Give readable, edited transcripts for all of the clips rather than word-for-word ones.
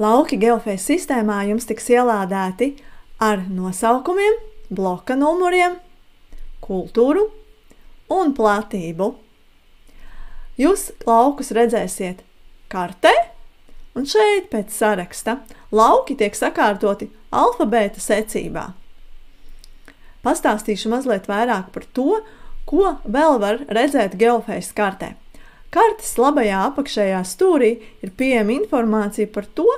Lauki geofējas sistēmā jums tiks ielādēti ar nosaukumiem, bloka numuriem, kultūru un platību. Jūs laukus redzēsiet kartē, un šeit pēc saraksta lauki tiek sakārtoti alfabēta secībā. Pastāstīšu mazliet vairāk par to, ko vēl var redzēt geofējas kartē. Kartes labajā apakšējā stūrī ir pieejama informācija par to,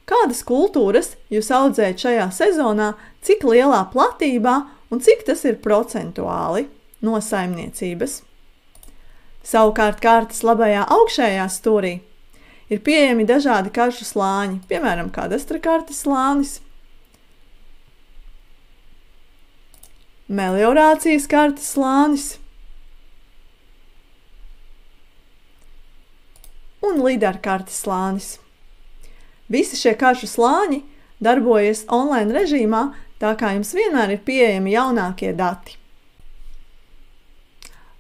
kādas kultūras jūs audzējat šajā sezonā, cik lielā platībā un cik tas ir procentuāli no saimniecības. Savukārt kartes labajā augšējā stūrī ir pieejami dažādi karšu slāņi, piemēram, kadastra kartes slānis, meliorācijas kartes slānis un lidar kartes slānis. Visi šie karšu slāņi darbojas online režīmā, tā kā jums vienmēr ir pieejami jaunākie dati.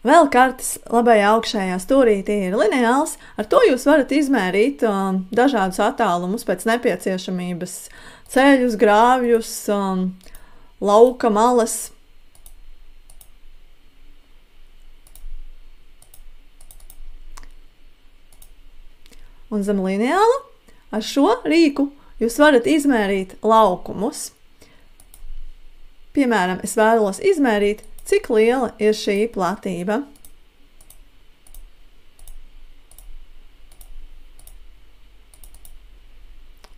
Vēl kartes labajā augšējā stūrītī ir lineāls, ar to jūs varat izmērīt dažādus attālumus pēc nepieciešamības, ceļus, grāvjus, lauka malas. Un zem lineāla ar šo rīku jūs varat izmērīt laukumus. Piemēram, es vēlos izmērīt, cik liela ir šī platība.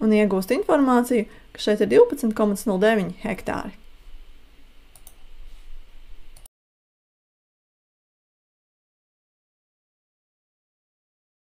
Un iegūst informāciju, ka šeit ir 12,09 hektāri.